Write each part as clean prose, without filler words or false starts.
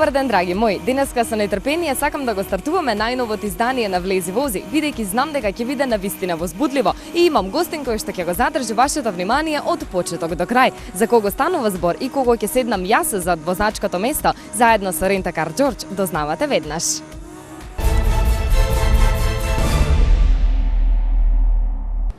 Добар ден, драги мои. Денеска со нетрпение сакам да го стартуваме најновото издание на Влези вози, бидејќи знам дека ќе биде навистина возбудливо и имам гостин кој што ќе го задржи вашето внимание од почеток до крај. За кого станува збор и кого ќе седнам јас зад возачкото место, заедно со Рентакар Џорџ, дознавате веднаш.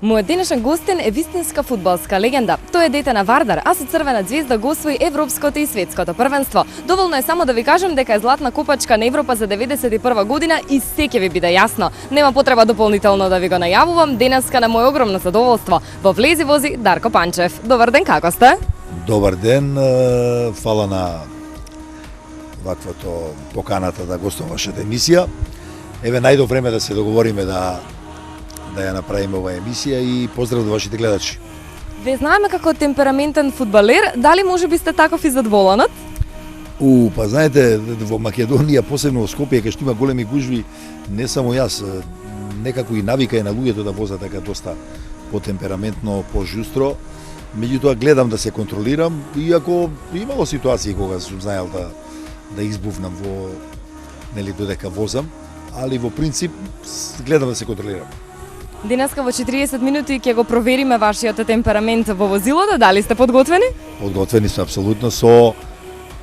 Мојот денешен гостин е вистинска фудбалска легенда. Тој е дете на Вардар, а со Црвена ѕвезда го освои европското и светското првенство. Доволно е само да ви кажам дека е златна копачка на Европа за 91 година и се ќе ви биде јасно. Нема потреба дополнително да ви го најавувам. Денеска на мој огромно задоволство во Влези вози Дарко Панчев. Добар ден, како сте? Добар ден, фала на ваквото поканата да гостувам вашата емисија. Еве најдо време да се договориме да ја направиме оваа емисија и поздрав до вашите гледачи. Ве знаеме како темпераментен фудбалер, дали можеби сте таков и задволенат? Па знаете, во Македонија, посебно во Скопје, кај што има големи гужви, не само јас, некако и навика е на луѓето да возат така доста потемпераментно, пожустро. Меѓутоа гледам да се контролирам, иако имало ситуации кога сум знаел да избувнам во додека возам, али во принцип гледам да се контролирам. Денеска во 40 минути ќе го провериме вашиот темперамент во возилото, дали сте подготвени? Подготвени сме апсолутно со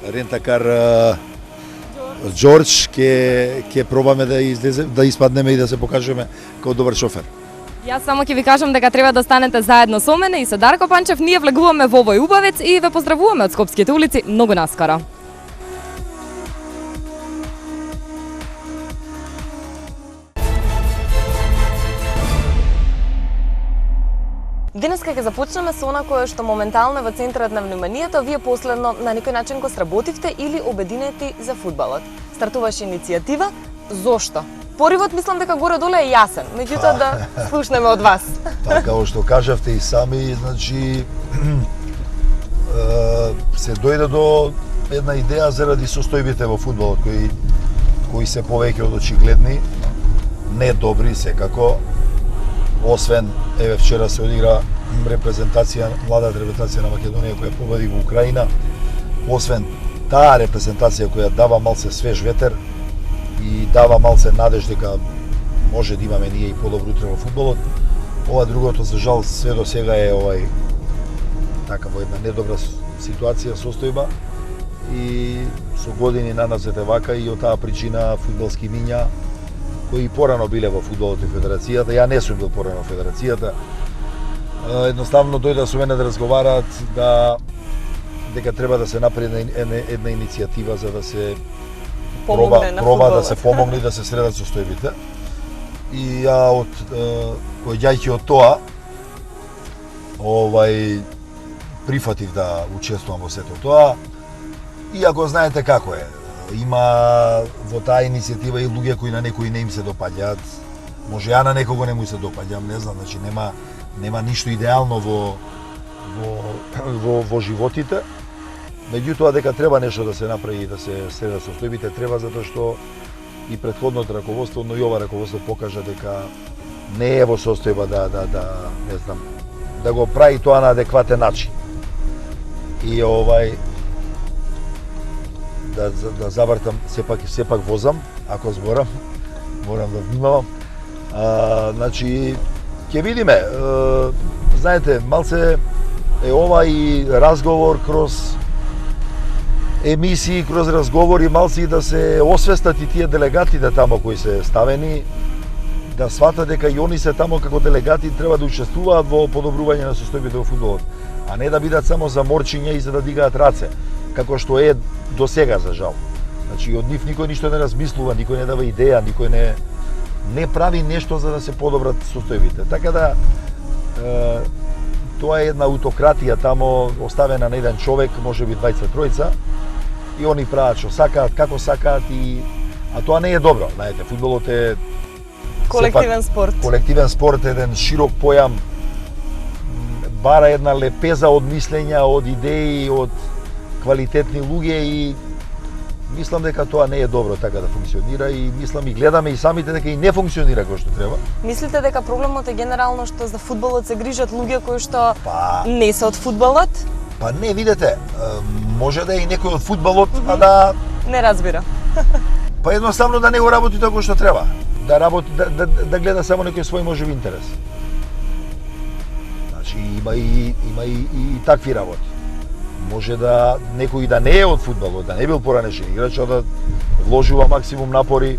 Рентакар Џорџ, ќе пробаме да испаднеме и да се покажеме како добар шофер. Јас само ќе ви кажам дека треба да станете заедно со мене и со Дарко Панчев. Ние влегуваме во овој убавец и ве поздравуваме од скопските улици многу наскоро. Денеска ќе започнеме со она кое што моментално е во центарот на вниманието. Вие последно на некој начин го сработивте или обединети за фудбалот. Стартуваше иницијатива. Зошто? Поривот мислам дека горе-доле е јасен, меѓутоа да слушнеме од вас. Така, како што кажавте и сами, значи се дојде до една идеја заради состојбите во фудбалот кои се повеќе од очигледни, не добри секако. Освен, еве вчера се одигра репрезентација, младата репрезентација на Македонија која победи во Украина. Освен таа репрезентација која дава малце свеж ветер и дава малце надеж дека може да имаме ние и подобро утре во фудбалот. Ова другото, за жал, све до сега е така во една недобра ситуација, состојба и со години наназете вака и од таа причина фудбалски миња кои порано биле во фудбалот и федерацијата, ја не сум бил порано во федерацијата, едноставно дојде со мене да разговараат дека треба да се направи една иницијатива за да се проба да се помогне да се средат состојбите. И ја појаѓајќи од тоа, прифатив да учествувам во сето тоа, иако знаете како е. Има во таа иницијатива и луѓе кои на некои не им се допаѓаат. Може ја на некого не му се допаѓам, не знам, значи нема ништо идеално во животите. Меѓутоа дека треба нешто да се направи и да се средат состојбите, треба затоа што и претходното раководство, но и ова раководство покажа дека не е во состојба не знам, да го прави тоа на адекватен начин. И да завртам, сепак возам, ако зборам, морам да внимавам. Значи, ќе видиме. Знаете, малце е ова и разговор кроз емисии, кроз разговори, малце и да се освестат и тие делегатите тамо кои се ставени, да сватат дека и они се тамо како делегати треба да учествуваат во подобрување на состојбите во фудбалот, а не да бидат само за морчиња и за да дигаат раце, како што е до сега, за жал. Значи, од нив никој ништо не размислува, никој не дава идеја, никој не прави нешто за да се подобрат состојбите. Така да, тоа е една аутократија тамо, оставена на еден човек, може би двајца-тројца, и они прават што сакаат, како сакаат, а тоа не е добро. Знаете, фудбалот е колективен спорт. Колективен спорт, еден широк појам, бара една лепеза од мислења, од идеи, од квалитетни луѓе и мислам дека тоа не е добро така да функционира и мислам и гледаме и самите дека и не функционира како што треба. Мислите дека проблемот е генерално што за фудбалот се грижат луѓе кои што не се од фудбалот? Па не, видете, може да е и некој од фудбалот, а да Не разбира. Па едноставно да не го работи како што треба. Да работи, да гледа само некој свој можеби интерес. Значи има и такви работи. Може да некој да не е од фудбалот, да не бил поранешен играч, а да вложува максимум напори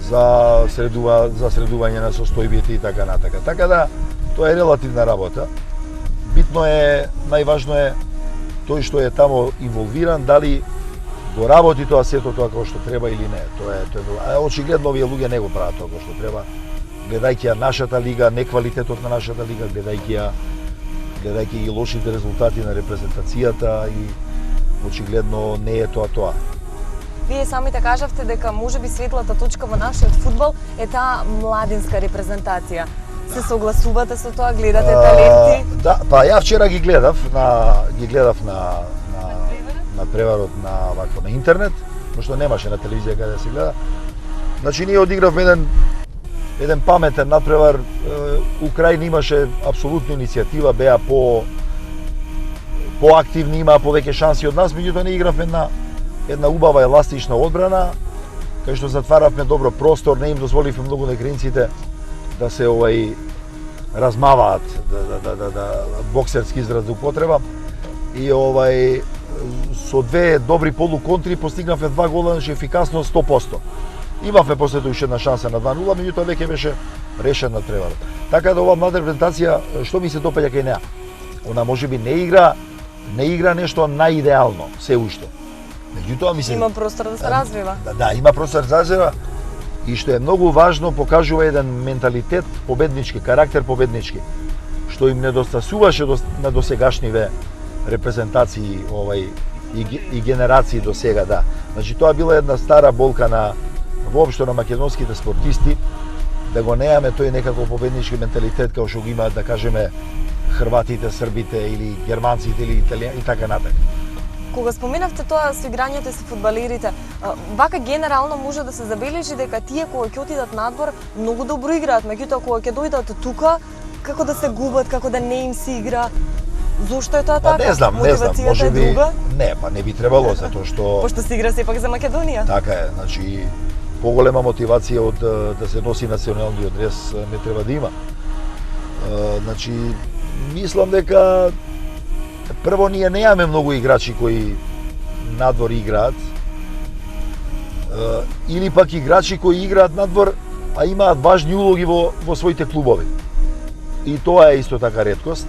за средување на состојбите и така натака. Така да тоа е релативна работа. Битно е, најважно е тој што е тамо инволвиран, дали го работи тоа сето тоа како што треба или не. Тоа е очигледно овие луѓе не го прават тоа како што треба. Гледајќи ја нашата лига, не квалитетот на нашата лига, гледајќи и лошите резултати на репрезентацијата и очигледно не е тоа. Вие самите кажавте дека можеби светлата точка во нашиот фудбал е таа младинска репрезентација. Се согласувате со тоа, гледате таленти? Да, па ја вчера ги гледав на надпреварот на интернет, пошто немаше на телевизија каде да се гледа. Значи ние одигравме еден паметен надпревар. Украина имаше апсолутно иницијатива, беа поактивни, имаа повеќе шанси од нас, меѓутоа не игравме една убава еластична одбрана, кај што затваравме добро простор, не им дозволивме многу на украинците да се размаваат, да боксерски израз да употреба. И со две добри полуконтри постигнавме 2 гола, значи ефикасно 100%. Имавме после тоа уште една шанса на 2-0, меѓутоа веќе беше решен надпреварот. Така да оваа млада репрезентација, што ми се допаѓа кај неа, она можеби не игра нешто наидеално се уште. Меѓутоа ми се има простор да се развива. Да, има простор да се развива. И што е многу важно, покажува еден менталитет победнички, карактер победнички, што им недостасуваше на досегашниве репрезентации и генерации до сега, да. Значи тоа била една стара болка воопшто на македонските спортисти, да го неаме тој некако победнички менталитет како што го имаат, да кажеме, хрватите, србите или германците или италијани и така натаму. Кога споменавте тоа со играњето и со фудбалерите, вака генерално може да се забележи дека тие кога ќе отидат надвор многу добро играат, меѓутоа кога ќе дојдат тука, како да се губат, како да не им се игра. Зошто е тоа така? Не знам, можеби не, па не би требало затоа што пошто се игра сепак за Македонија. Така е, значи поголема мотивација од да се носи националниот дрес не треба да има. Значи мислам дека прво ние немаме многу играчи кои надвор играат, или пак играчи кои играат надвор, а имаат важни улоги во своите клубови. И тоа е исто така реткост.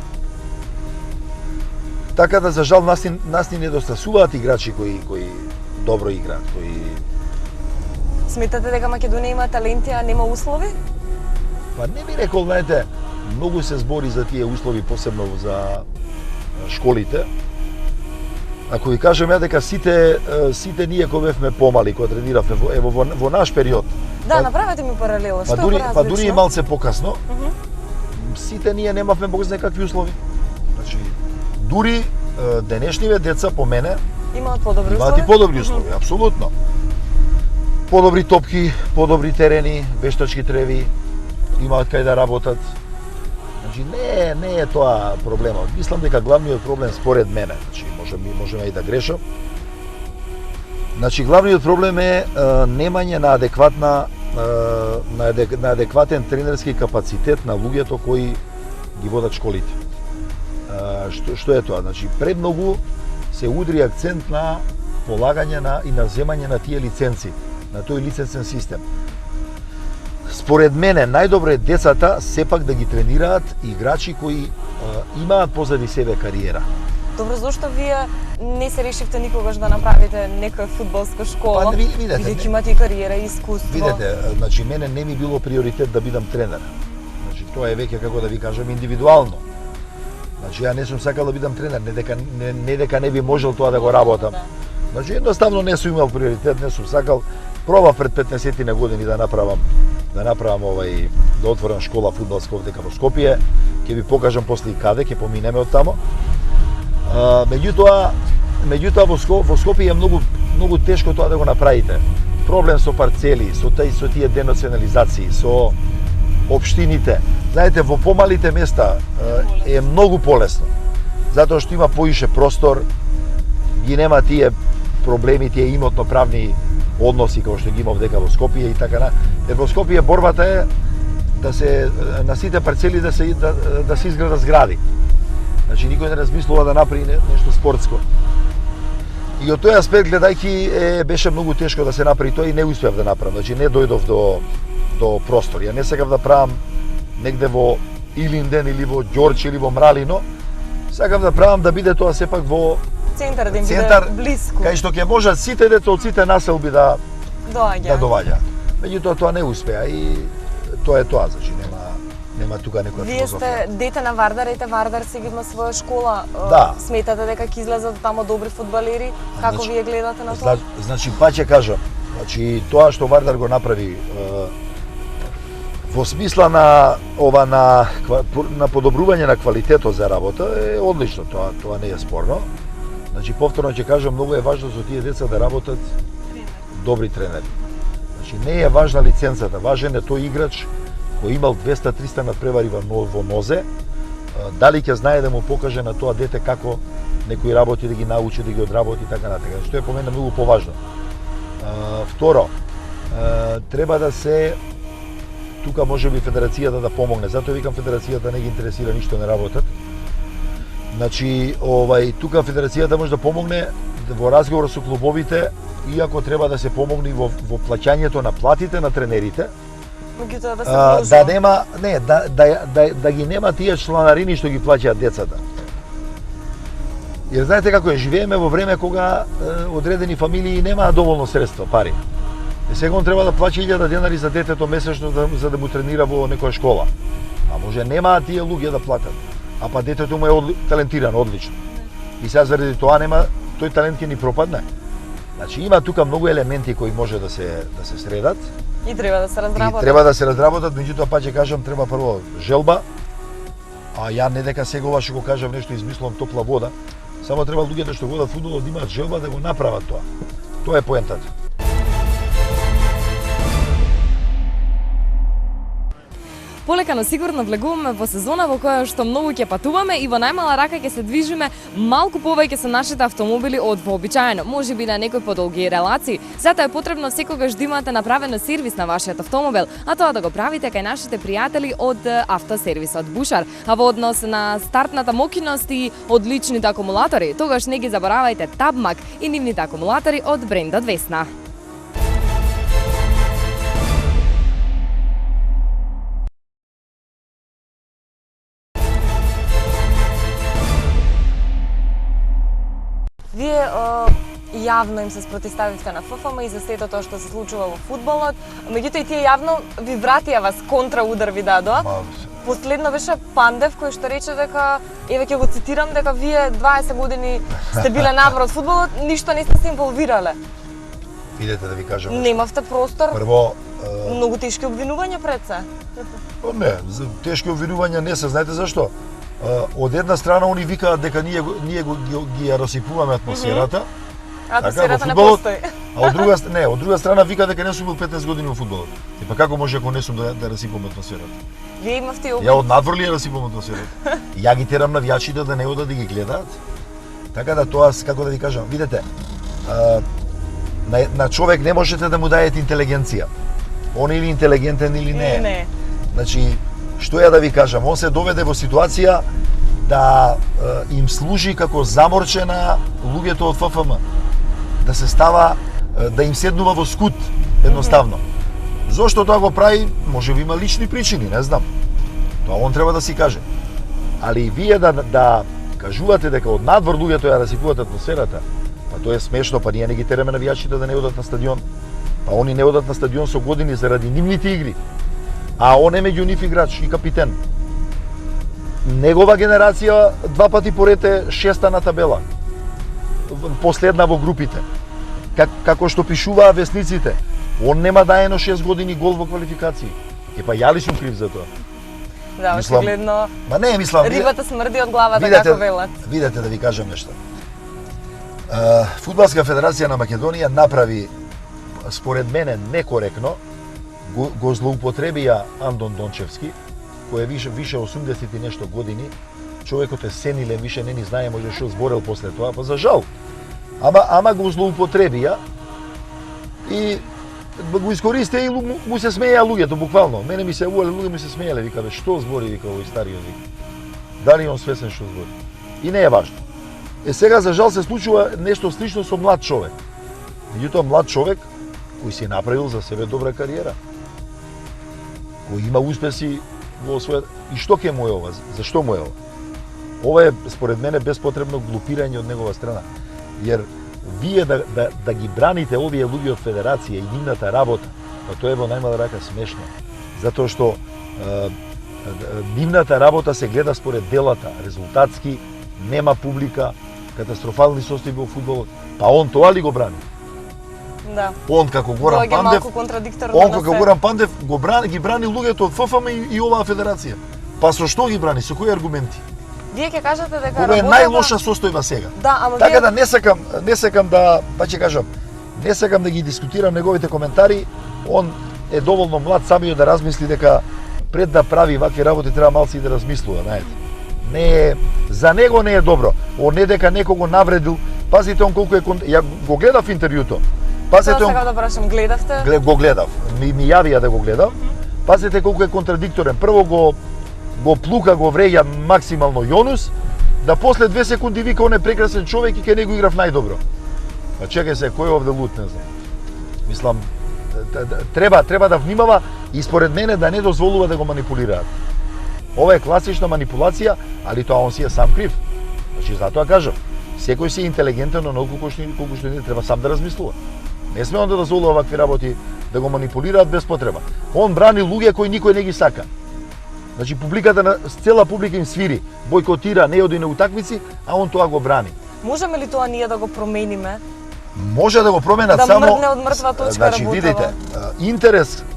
Така да за жал нас ни недостасуваат играчи кои добро играат, Сметате дека Македонија има таленти, а нема услови? Па не би рекол, знаете, многу се збори за тие услови, посебно за школите. Ако ви кажем ја дека сите ние кога бевме помали, кога трениравме во наш период. Да, направете ми паралела, што е поразлично? Па дури и малце покасно, сите ние немавме бог знае какви услови. Значи, дури денешниве деца по мене имаат подобри услови. Имаат и подобри услови, апсолутно. Подобри топки, подобри терени, вештачки треви, имаат кај да работат. Значи не е тоа проблемот. Мислам дека главниот проблем според мене, значи можеме и да грешам. Значи главниот проблем е немање на адекватен тренерски капацитет на луѓето кои ги водат школите. Што е тоа? Значи премногу се удри акцент на полагање и на земање на тие лиценци, на тој лиценцен систем. Според мене, најдобро е децата сепак да ги тренираат играчи кои имаат позади себе кариера. Добро, зошто вие не се решивте никогаш да направите нека фудбалска школа, бидејќи имате и кариера и искуство? Видете, значи мене не ми било приоритет да бидам тренер. Значи тоа е веќе, како да ви кажам, индивидуално. Значи ја не сум сакал да бидам тренер, не дека не би можел тоа да го работам. Значи едноставно не сум имал приоритет, не сум сакал. Пробав пред 15 години да направам да отворам школа фудбалска овде во Скопје. Ќе ви покажам после и каде, ќе поминеме од тамо. Меѓутоа во Скопје е многу тешко тоа да го направите. Проблем со парцели, со тие денационализации, со општините. Знаете, во помалите места е многу полесно. Затоа што има поише простор, ги нема тие проблеми тие имотно-правни односи како што ги има овдека во Скопје и така на. Во Скопје борбата е да се на сите парцели да се изградат згради. Значи никој не размислува да направи нешто спортско. И од тој аспект гледајќи беше многу тешко да се направи тоа и не успеав да направам. Значи не дојдов до простор. Ја не сакав да правам негде во Илинден или во Ѓорче или во Мралино. Сакав да правам да биде тоа сепак во центар, да им биде блиску. Кај што ќе можат сите деца од сите населби да доаѓа. Меѓутоа тоа не успеа и тоа е тоа, значи нема тука некоја Вие филозофија. сте дете на Вардар, Вардар сега има своја школа. Да. Сметате дека ќе излезат тамо добри фудбалери? Како вие гледате на тоа? Значи па ќе кажам, значи тоа што Вардар го направи во смисла на подобрување на квалитетот за работа е одлично, тоа не е спорно. Значи повторно ќе кажам, многу е важно за тие деца да работат добри тренери. Значи не е важна лиценцата, важен е тој играч кој имал 200-300 надпревари во нозе, дали ќе знае да му покаже на тоа дете како некои работи да ги научи, да ги одработи и така натаму, што е по мене многу поважно. Второ, треба да се тука може би федерацијата да помогне. Затоа викам федерацијата не ги интересира ништо не работат. Значи, тука федерацијата може да помогне во разговор со клубовите, иако треба да се помогне во плаќањето на платите на тренерите. Меѓутоа да се да нема, не, да ги нема тие чланарини што ги плаќаат децата. Jer знаете како е, живееме во време кога одредени фамилии немаат доволно средства, пари. И сега он треба да плаќа 1000 денари за детето месечно за да му тренира во некоја школа. А може немаат тие луѓе да платат. А па детето му е талентирано, одлично. И сега заради тоа тој талент ќе ни пропадне. Значи има тука многу елементи кои може да се средат. И треба да се разработат. И треба да се разработат, меѓутоа па ќе кажам треба прво желба. А ја не дека сегогаш го кажам нешто измислам топла вода. Само треба луѓето што водат фудбалот да имаат желба да го направат тоа. Тоа е поентата. Полека но сигурно влегуваме во сезона во која што многу ќе патуваме и во најмала рака ќе се движиме малку повеќе со нашите автомобили од вообичаено, можеби на некои подолги релации. Затоа е потребно секогаш да имате направено сервис на вашиот автомобил, а тоа да го правите кај нашите пријатели од автосервисот Бушар. А во однос на стартната мокиност и одличните акумулатори, тогаш не ги заборавајте Табмак и нивните акумулатори од брендот Весна. Вие јавно им се спротивставивте на ФФМ и за сето тоа што се случува во фудбалот, меѓутоа и тие јавно ви вратија вас контраудар ви дадоа. Последно беше Пандев кој што рече дека, еве ќе го цитирам, дека вие 20 години сте биле надвор од фудбалот, ништо не сте се инволвирале. Видете да ви кажам. Немавте простор. Прво, многу тешки обвинувања пред се. Не, тешки обвинувања не се, знаете зашто? Од една страна они викаат дека ние ги ја расипуваме атмосферата. Атмосферата не постои. А од друга страна викаат дека не сум бил 15 години во фудбалот. И па како може ако не сум да расипувам атмосферата? Вие имавте опит. Ја од надвор ли ја расипувам атмосферата? Ја ги терам навијачите да не одат да ги гледаат. Така да тоа, како да ви кажам, видете, на човек не можете да му даете интелигенција. Он или интелигентен или не. Не. Значи, што ја да ви кажам, он се доведе во ситуација да им служи како заморче на луѓето од ФФМ. Да се става, да им седнува во скут, едноставно. Зошто тоа го прави? Може би има лични причини, не знам. Тоа он треба да си каже. Али вие да кажувате дека од надвор луѓето ја расипуваат атмосферата, па тоа е смешно, па ние не ги тереме навијачите да не одат на стадион. Па они не одат на стадион со години заради нивните игри. А он е меѓу нив играч и капитен. Негова генерација 2 пати поред е 6-та на табела. Последна во групите. Како што пишуваа весниците, он нема даено 6 години гол во квалификации. Па ја ли сум крив за тоа? Да, очигледно. Ма не, мислам, рибата смрди од главата, како велат. Видете да ви кажам нешто. Фудбалска федерација на Македонија направи, според мене, некоректно, го злоупотребија Андон Дончевски, кој е више 80 и нешто години, човекот е сенилен, више не ни знае може што зборел после тоа, па за жал. Ама го злоупотребија и го искористија и му се смеја луѓето, буквално. Мене ми се јавувале луѓе, ми се смееле, вика, бе, што збори, вика, овој стариот, вика. Дали он свесен што збори? И не е важно. Сега, за жал, се случува нешто слично со млад човек. Меѓутоа, млад човек, кој си направил за себе добра кариера, кој има успеси во својот... И што ќе му е ова? Зашто му е ова? Ова е, според мене, беспотребно глупирање од негова страна. Jer вие да ги браните овие луѓе од федерација и нивната работа, па тоа е во најмала рака смешно. Затоа што нивната работа се гледа според делата, резултатски, нема публика, катастрофални состојби во фудбалот. Па он тоа ли го брани? Да. Он како Горан Пандев, ги брани луѓето од ФФМ и оваа федерација. Па со што ги брани? Со кои аргументи? Вие ќе кажете дека ова е најлоша состојба сега. Да, ама така вие... да не сакам да, па ќе кажам, не сакам да ги дискутирам неговите коментари. Он е доволно млад самиот да размисли дека пред да прави вакви работи треба малци да размислува, знаете. Не е, за него не е добро. Он не дека некого навредил. Пазите он колку е ја го гледав интервјуто. Пазите он... да прашам, гледавте? Го гледав. Ми јавија да го гледам. Пазите колку е контрадикторен. Прво го плука, го вреја максимално Јонус, да после 2 секунди вика он е прекрасен човек и ке него играв најдобро. Па чекај се, кој овде лут, не знам. Мислам, треба да внимава и според мене да не дозволува да го манипулираат. Ова е класична манипулација, али тоа он си е сам крив. Значи, затоа кажам, секој си е интелигентен, но колку што не треба сам да размислува. Не сме он да дозволува вакви работи да го манипулираат без потреба. Он брани луѓе кои никој не ги сака. Значи, публиката, цела публика им свири, бойкотира, не оди на утакмици, а он тоа го брани. Можеме ли тоа ние да го промениме? Може да го променат да само... Да мрдне од мртва точка значи, видите,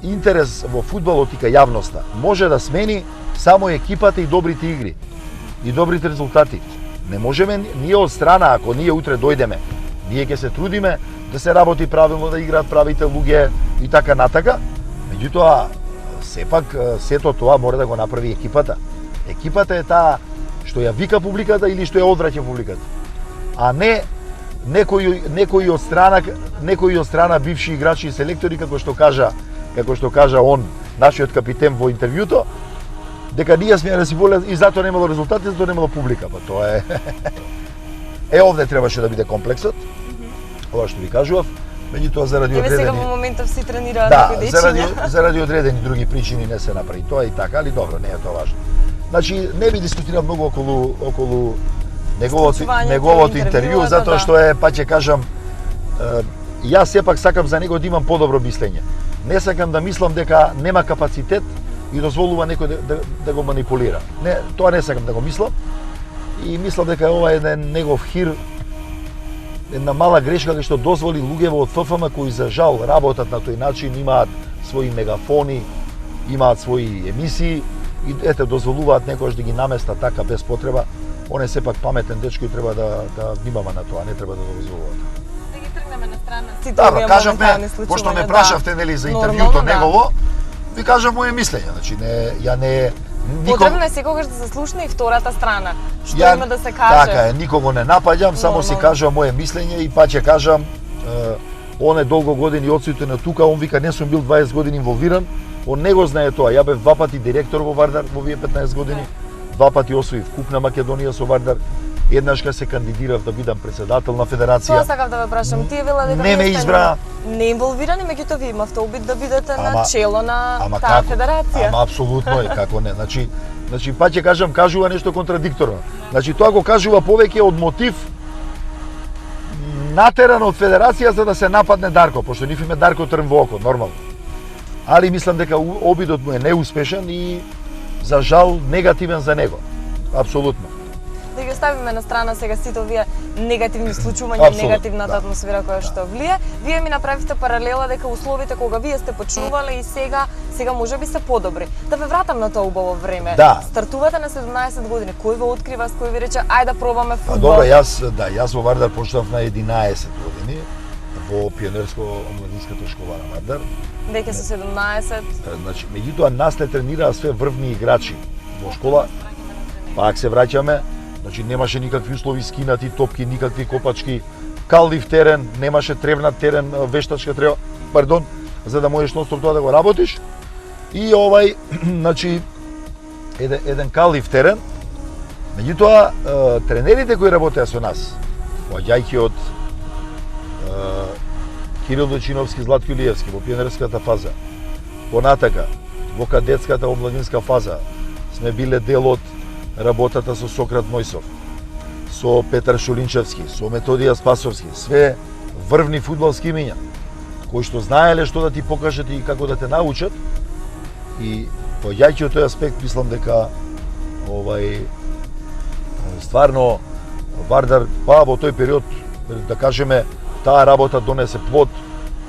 интерес во фудбалот и кај јавноста може да смени само екипата и добрите игри и добрите резултати. Не можеме ние од страна, ако ние утре дојдеме, ние ќе се трудиме да се работи правилно, да играат правите луѓе и така натака. Меѓутоа, сепак сето тоа мора да го направи екипата. Екипата е таа што ја вика публиката или што ја одвраќа публиката. А не некои од страна бивши играчи и селектори како што кажа он, нашиот капитен во интервјуто, дека ние сме ресиволе и затоа немало резултати, затоа немало публика. Па тоа е овде требаше да биде комплексот. Ова што ви кажував. Меѓутоа заради одредени... сега во моментов си тренираат некои дечиња. Заради одредени други причини не се направи тоа и така, али добро, не е тоа важно. Значи, не би дискутирал многу околу неговото интервју, затоа што е, па ќе кажам, јас сепак сакам за него да имам подобро мислење. Не сакам да мислам дека нема капацитет и дозволува некој да го манипулира. Не, тоа не сакам да го мислам. И мислам дека ова е негов хир, една мала грешка кај што дозволи луѓе од ФФМ кои за жал работат на тој начин, имаат своји мегафони, имаат своји емисии и ете дозволуваат некојаш да ги наместат така без потреба. Он е сепак паметен дечко и треба да внимава на тоа, не треба да го дозволува. Да ги тргнеме на страна. Добро, кажавме, пошто ме прашавте нели за интервјуто негово, ви кажам моје мислење, значи не Потребно е секогаш да се слушне и втората страна. Што има да се каже. Така е, никого не напаѓам, само си кажам моје мислење и па ќе кажам, он е долго години одсутен од тука, он вика не сум бил 20 години инволвиран, он не го знае тоа. Ја бев 2 пати директор во Вардар во овие 15 години, 2 пати освоив куп на Македонија со Вардар. Еднаш кога се кандидирав да бидам председател на федерација. Тоа сакав да ве прашам, тие вела дека не ме избра. Не инволвирани, меѓутоа ви имавте обид да бидете на чело на таа федерација. Ама апсолутно е, како не. Значи па ќе кажам, кажува нешто контрадикторно. Значи тоа го кажува повеќе од мотив натеран од федерација за да се нападне Дарко, пошто нив име Дарко трн во око, нормално. Али мислам дека обидот му е неуспешен и за жал негативен за него. Апсолутно. Да ги оставиме на страна сега сите овие негативни случувања, негативната атмосфера која што влие. Вие ми направивте паралела дека условите кога вие сте почнувале и сега можеби се подобри. Да ве вратам на тоа убаво време. Да. Стартувате на 17 години. Кој ве открива, кој ви рече ајде да пробаме фудбал? Добро, јас во Вардар почнав на 11 години во пионерско-младинската школа на Вардар. Веќе со 17. Значи, меѓутоа нас не тренираа све врвни играчи во школа. Пак се враќаме. Значи немаше никакви услови скинати топки, никакви копачки. калдив терен, немаше тревнат терен, вештачка трева, пардон, за да можеш ностоп тоа да го работиш. И значи, еден калдив терен. Меѓутоа, тренерите кои работеа со нас, поаѓајќи од Кирил Дочиновски, Златко Илиевски во пионерската фаза, понатака, во кадетската омладинска фаза, сме биле дел од работата со Сократ Мојсов, со Петар Шулинчевски, со Методија Спасовски, све врвни фудбалски имиња, кои што знаеле што да ти покажат и како да те научат. И поаѓајќи од тој аспект, мислам дека стварно Вардар, па во тој период, да кажеме, таа работа донесе плод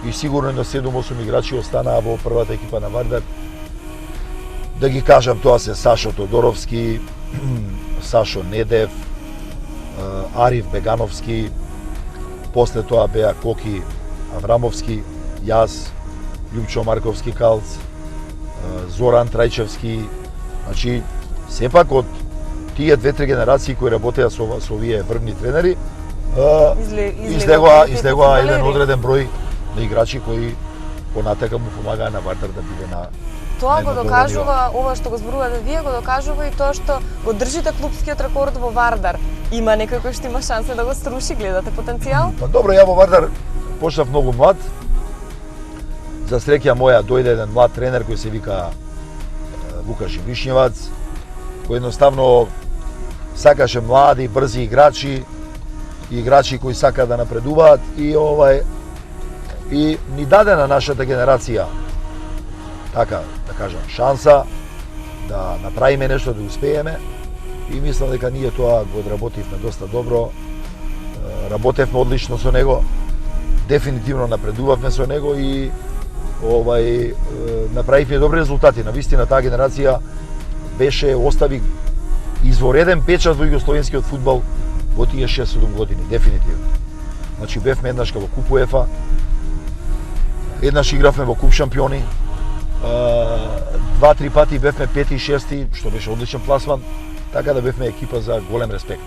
и сигурно на 7-8 играчи останаа во првата екипа на Вардар. Да ги кажам, тоа се Сашо Тодоровски, Сашо Недев, Ариф Бегановски, после тоа беа Коки Аврамовски, јас, Љупчо Марковски Калц, Зоран Трајчевски. Значи, сепак од тие 2-3 генерации кои работеа со овие врвни тренери, излегоа еден одреден број на играчи кои понатака му помагаа на Вардар да биде на Тоа го докажува, ова што го зборувате вие, го докажува и тоа што го држите клупскиот рекорд во Вардар. Има некој кој што има шанса да го струши, гледате потенцијал? Па добро, ја во Вардар почнав многу млад. За среќа моја дојде еден млад тренер кој се вика Вукаш Вишњевац, кој едноставно сакаше млади, брзи играчи, играчи кои сака да напредуваат и ни даде на нашата генерација така, да кажам, шанса да направиме нешто, да успееме и мислам дека ние тоа го одработивме доста добро, работевме одлично со него, дефинитивно напредувавме со него и направивме добри резултати. Навистина таа генерација остави извореден печат во југословенскиот фудбал во тие 6-7 години, дефинитивно. Значи бевме еднашка во Куп УЕФА, еднаш игравме во Куп шампиони, 2-3 пати бевме 5 и 6, што беше одличен пласман, така да бевме екипа за голем респект.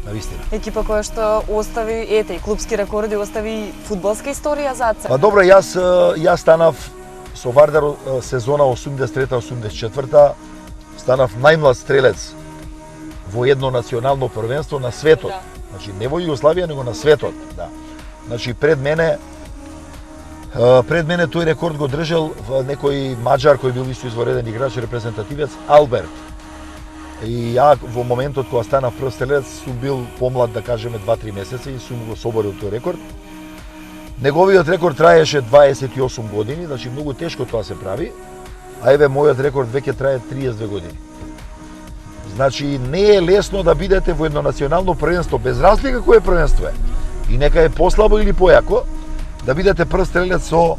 Навистина. Екипа која што остави, и клупски рекорди, остави фудбалска историја зад себе. Па добро, јас станав со Вардар сезона 83-84, станав најмлад стрелец во едно национално првенство на светот. Да. Значи не во Југославија, него на светот, да. Значи пред мене тој рекорд го држел некој маđар кој бил исто извореден играч, репрезентативец, Алберт. И ја во моментот кога станав прв стрелец сум бил помлад, да кажеме 2-3 месеци и сум го соборил тој рекорд. Неговиот рекорд траеше 28 години, значи многу тешко тоа се прави, а еве мојот рекорд веќе трае 32 години. Значи не е лесно да бидете во едно национално првенство, без разлика кое првенство е. И нека е послабо или појако, да бидете прв стрелец со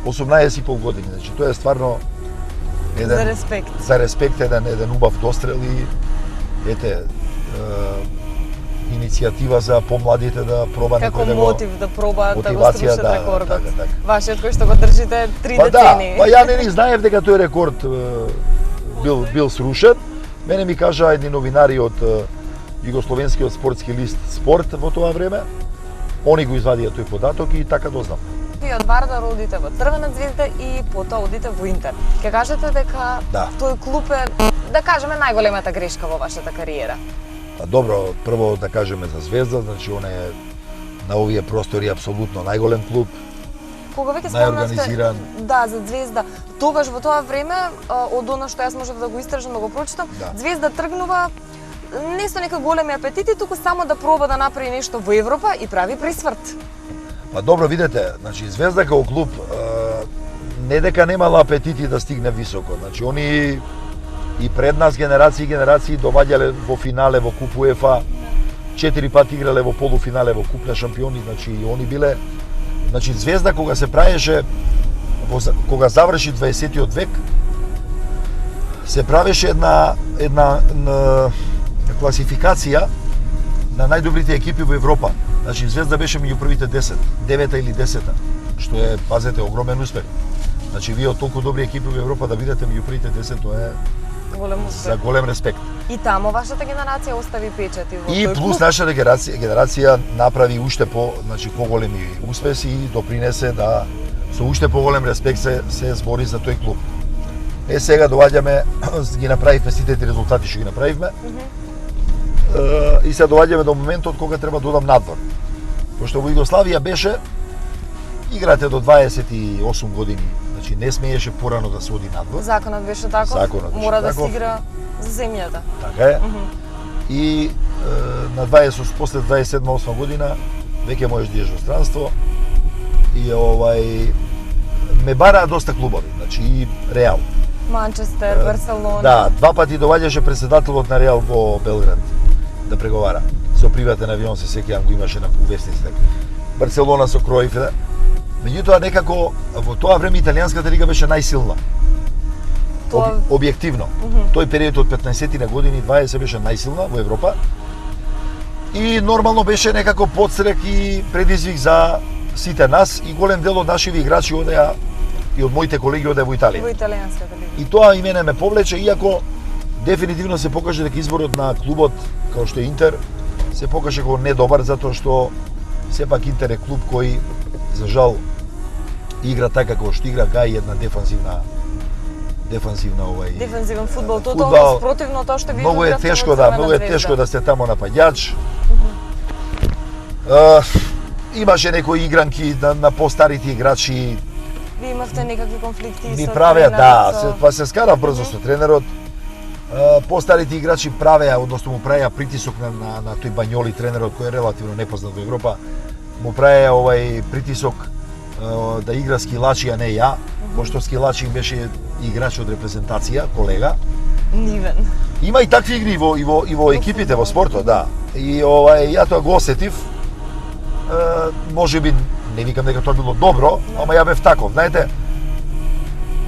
18,5 години. Значи тоа е стварно за респект еден убав дострел и иницијатива за помладите да проба некој да го мотив да пробаат да го струшат рекордот. Так. Вашиот кој што го држите 3 децени. Па ја не знаев дека тој рекорд бил срушен. Мене ми кажа едни новинари од југословенскиот спортски лист Спорт во тоа време. Они го извадија тој податок и така дознав. Вие од Вардар одите во Црвена звезда и потоа одите во Интер. Ке кажете дека тој клуб е, да кажеме, најголемата грешка во вашата кариера? Добро, прво да кажеме за Звезда, значи он е на овие простори апсолутно најголем клуб. Кога веќе спомнавте, да, за Звезда, тогаш во тоа време, од она што јас можев да го истражам, да го прочитам, Звезда тргнува не со некои големи апетити, туку само да проба да направи нешто во Европа и прави присврт. Па добро, видете, значи Звезда како клуб не дека немала апетити да стигне високо, значи они и пред нас генерации доваѓале во финале во Куп УЕФА, 4 пати играле во полуфинале во Куп на шампиони, значи и они биле. Значи Звезда кога се правеше, кога заврши 20-тиот век, се правеше една класификација на најдобрите екипи во Европа. Значи Звезда беше меѓу првите 10, 9 или 10, што е, пазете, огромен успех. Значи вие од толку добри екипи во Европа да бидете меѓу првите 10, тоа е Голем за успех. голем респект. И тамо вашата генерација остави печати во И тој плюс клуб. нашата генерација направи уште поголеми успеси и допринесе да со уште поголем респект се збори за тој клуб. Сега доаѓаме, ги направивме сите тие резултати што ги направивме. И се доаѓаме до моментот кога треба да одам надвор. Пошто во Југославија беше играте до 28 години, значи не смееше порано да се оди надвор. Законот беше таков. Законот беше мора да таков. се игра за земјата. Така е. И на 20 после 27-8 година веќе можеш да идеш во странство и ме бараа доста клубови, значи и Реал. Манчестер, Барселона. Да, 2 пати доаѓаше председателот на Реал во Белград да преговара. Со приватен авион се сеќавам, го имаше на увесниците. Барселона со Кројф. Меѓутоа некако во тоа време италијанската лига беше најсилна. Тоа- Објективно. Тој период од 15 на години, 20 беше најсилна во Европа. И нормално беше некако подстрек и предизвик за сите нас и голем дел од нашите играчи одеа и од моите колеги одеа во Италија. Во италијанската лига. И тоа и мене ме повлече, иако дефинитивно се покаже дека изборот на клубот, како што е Интер, се покаже како недобар, затоа што сепак Интер е клуб кој, за жал, игра така како што игра, гај една дефанзивна Дефензивен фудбал, фудбал. тотално спротивно тоа што ви Многу е игравте во тешко, Црвена многу е звезда. тешко да сте таму напаѓач. Имаше некои игранки на постарите играчи, Ви имавте некакви конфликти ми со правеа, тренерот, со- па се скарав брзо со тренерот. Постарите играчи правеа, односно му правеа притисок на тој Банјоли, тренерот кој е релативно непознат во Европа, му правеа притисок да игра Скилачи, а не ја, пошто Скилачи беше играч од репрезентација, колега. Нивен. Има и такви игри и во екипите во спортот, да. И ја тоа го осетив. Може би не викам дека тоа било добро, ама ја бев таков. Знаете,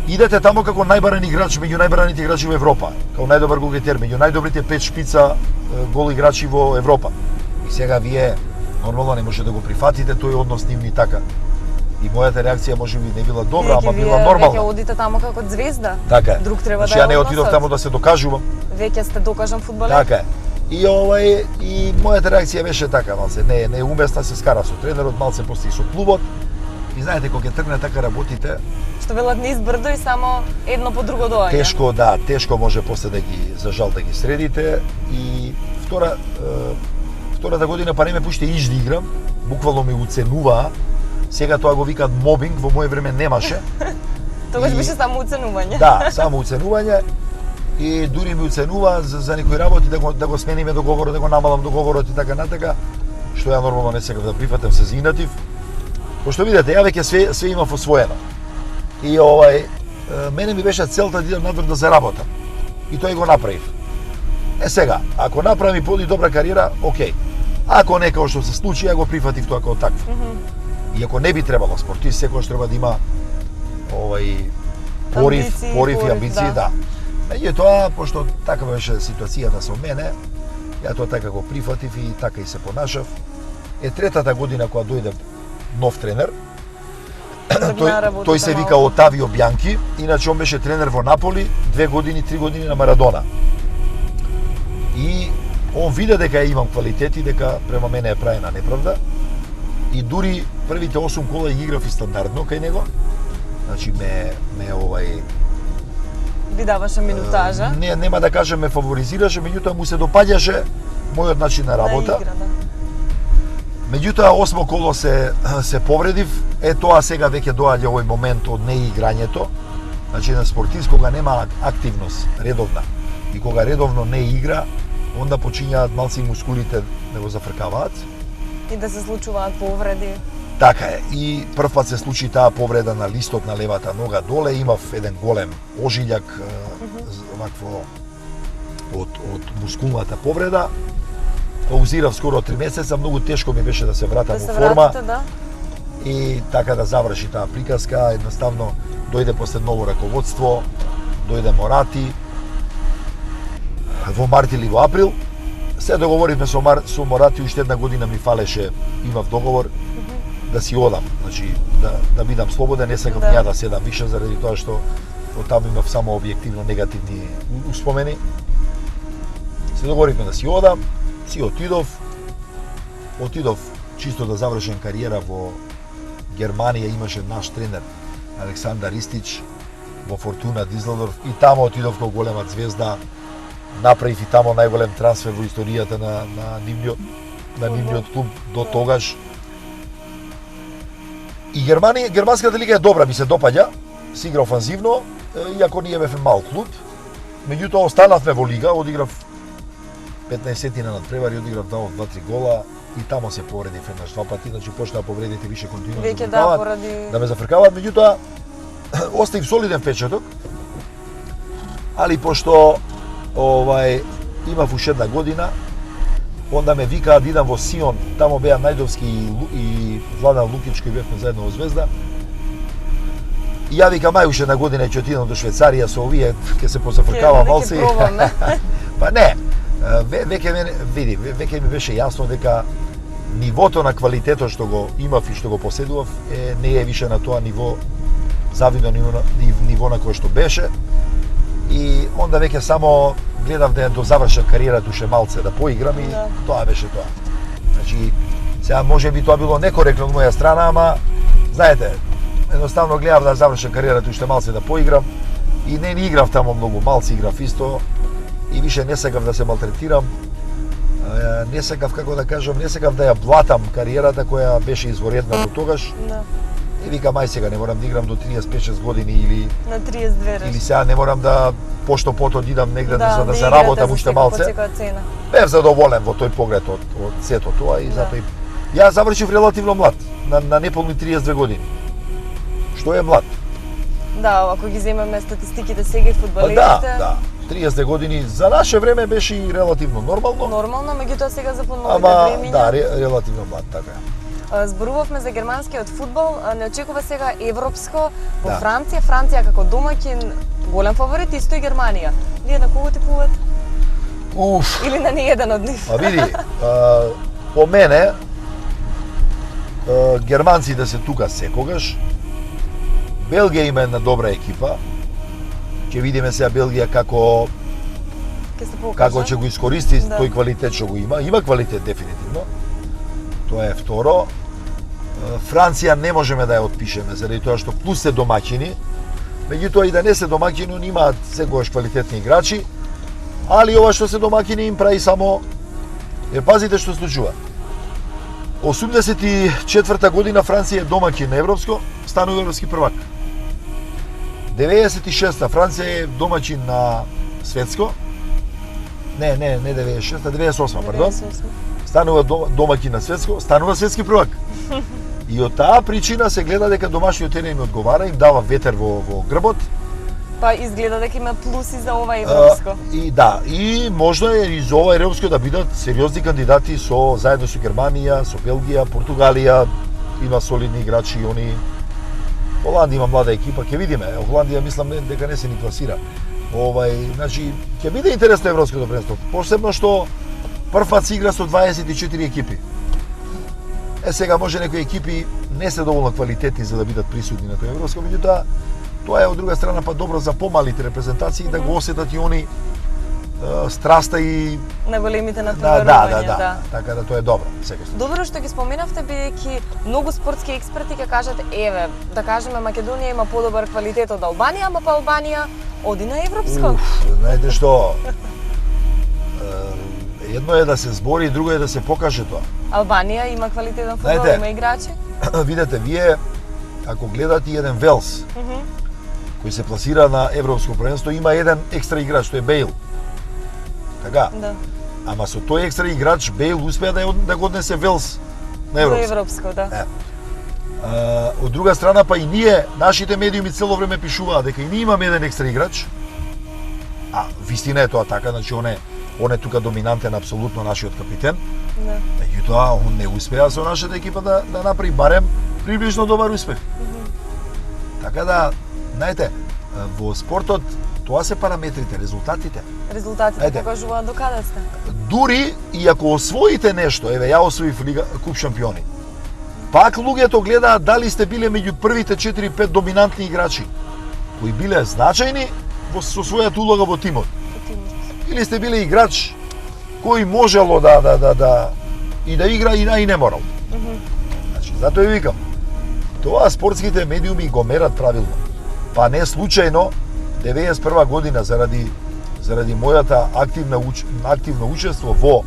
идете тамо како најбарен играч меѓу најбарените играчи во Европа, како најдобар голгетер, меѓу најдобрите 5 шпица гол играчи во Европа. И сега вие нормално не може да го прифатите тој однос нивни така. И мојата реакција може би не била добра, ама била Веќе нормална. одите тамо како звезда. Така е. Друг треба Значи да е ја не отидов односот. таму да се докажувам. Веќе сте докажан фудбалер. Така е. И мојата реакција беше така, малце не е уместна, се скара со тренерот, малце после и со клубот. И знаете кога ќе тргне така работите, Што велат низ брдо и само едно по друго доаѓа. тешко, да, тешко може после да ги за жал да ги средите. И втората година па не ме пуште иш да играм, буквално ме уценуваа. Сега тоа го викаат мобинг, во моје време немаше. Тогаш и- беше само уценување. Да, само уценување. И дури ми уценува за некои работи да го смениме договорот, да го намалам договорот и така натака, што ја нормално не сакав да прифатам, се заинатив. Пошто видите, ја веќе све имав освоено. И мене ми беше целта да идам надвор да заработам. И тој го направив. Сега, ако направи добра кариера, окей. Ако не како што се случи, ја го прифатив тоа како такво. Иако не би требало, спортист секогаш треба да има порив и амбиции, да. Меѓутоа, пошто таква беше ситуацијата со мене, ја тоа така го прифатив и така и се понашав. Третата година кога дојде нов тренер, тој се вика Отавио Бјанки, иначе он беше тренер во Наполи 2 години, 3 години на Марадона. И он виде дека имам квалитети, дека према мене е праена неправда. И дури првите 8 кола ги играв и стандардно кај него. Значи Ви даваше минутажа. нема да кажем ме фаворизираше, меѓутоа му се допаѓаше мојот начин на работа. На игра, да. Меѓутоа 8 коло се повредив. Тоа сега веќе доаѓа овој момент од неиграњето. Значи на спортист кога нема активност редовна и кога редовно не игра, онда почињаат малци мускулите да го зафркаваат. И да се случуваат повреди. Така е. И прв пат се случи таа повреда на листот на левата нога доле, имав еден голем ожилјак вакво од мускулната повреда. Паузирав скоро 3 месеца, многу тешко ми беше да се вратам Да се во форма. вратите, да. И така да заврши таа приказка, едноставно дојде после ново раководство, дојде Морати во март или во април. Се договоривме со Морати, уште една година ми фалеше, имав договор да си одам, значи да бидам слободен, не сакав Да. ја да седам више заради тоа што од таму имав само објективно негативни успомени. Се договоривме да си одам, си отидов чисто да завршам кариера во Германија, имаше наш тренер Александар Ристич во Фортуна Дизелдорф и тамо отидов како голема звезда, направив и тамо најголем трансфер во историјата на нивниот клуб до тогаш. И германската лига е добра, ми се допаѓа, се игра офанзивно, иако ние бевме мал клуб. Меѓутоа останавме во лига, одиграв 15-тина надпревари, одиграв 2-3 гола и тамо се повредив еднаш два пати, значи почнаа повредите више континуирано Веќе да ме зафркаваат, меѓутоа оставив солиден впечаток. Али пошто имав уште една година, онда ме викаа да идам во Сион, тамо беа Најдовски и Владан Лукич кои бевме заедно во Звезда. И ја викам, ај уште една година ќе отидам до Швейцарија со овие, ќе се позафркавам малце. Па не, веќе ми беше јасно дека нивото на квалитетот што го имав и што го поседував не е више на тоа ниво, завидно ниво на кое што беше. И онда веќе само гледав да ја дозавршам кариерата уште малце, да поиграм и тоа беше тоа. Значи, сега може би тоа било некоректно од моја страна, ама знаете, едноставно гледав да завршам кариерата уште малце да поиграм и не играв тамо многу, малце играв исто и више не сакав да се малтретирам. Не сакав, како да кажам, не сакав да ја блатам кариерата која беше изворедна до тогаш. И викам, ај сега не морам да играм до 35-6 години или на 32 или сега не морам да пошто пото одидам негде да заработам уште малце. Бев задоволен во тој поглед од сето тоа и затоа ја завршив релативно млад, на неполни 32 години. Што е млад? Да, ако ги земеме статистиките сега и фудбалерите. Да. 30 години за наше време беше и релативно нормално. Нормално, меѓутоа сега за поновите времиња. Да, релативно млад, така е. Зборувавме за германскиот фудбал, не очекува сега европско во Франција. Франција како домаќин голем фаворит, исто и Германија. Вие на кого типувате? Или на ниеден од нив? Види, по мене германците се тука секогаш. Белгија има една добра екипа. Ќе видиме сега Белгија како ќе го искористи тој квалитет што го има. Има квалитет дефинитивно. Тоа е второ. Франција не можеме да ја отпишеме заради тоа што плюс се домаќини. Меѓутоа и да не се домаќини, они имаат секогаш квалитетни играчи. Али ова што се домаќини им прави само пазите што случува. 84 година Франција е домаќин на европско, станува европски првак. 96-та Франција е домаќин на светско. Не 96-та, 98-та, пардон. Станува домаќин на светско, станува светски првак. И од таа причина се гледа дека домашниот терен им одговара, им дава ветер во грбот. Па изгледа дека има плюси за ова европско. И можда и за ова европско да бидат сериозни кандидати заедно со Германија, со Белгија, Португалија, има солидни играчи и они. Холандија има млада екипа, ќе видиме. Холандија мислам дека не се ни класира. Значи ќе биде интересно европското првенство, посебно што прв пат се игра со 24 екипи. Сега може некои екипи не се доволно квалитетни за да бидат присутни на тој европско, меѓутоа тоа е од друга страна па добро за помалите репрезентации да го осетат и они страста и на големите натпреварувања, да. Така да тоа е добро, секогаш. Добро што ги споменавте, бидејќи многу спортски експерти ќе кажат, еве, да кажеме Македонија има подобар квалитет од Албанија, ама па Албанија оди на европско. Знаете што? Едно е да се збори, друго е да се покаже тоа. Албанија има квалитетен фудбал, има играчи. Видете, вие ако гледате еден Велс, кој се пласира на европско првенство, има еден екстра играч, тој е Бейл. Така? Да. Ама со тој екстра играч Бейл успеа да го однесе Велс на европско. До европско, да. Од друга страна па и ние, нашите медиуми цело време пишуваат дека и ние имаме еден екстра играч. Вистина е тоа така, значи он е тука доминантен апсолутно нашиот капитен. Да. Меѓутоа он не успеа со нашата екипа да направи барем приближно добар успех. Така да, знаете, во спортот тоа се параметрите, резултатите. Резултатите покажуваат до каде сте. Дури и ако освоите нешто, еве ја освоив Лига Куп шампиони. Пак луѓето гледаат дали сте биле меѓу првите 4-5 доминантни играчи. кои биле значајни со својата улога во тимот. Или сте биле играч кој можело да и да игра и не морал. Значи, затоа ја викам, тоа спортските медиуми го мерат правилно. Па не случајно 91 година заради мојата активно учество во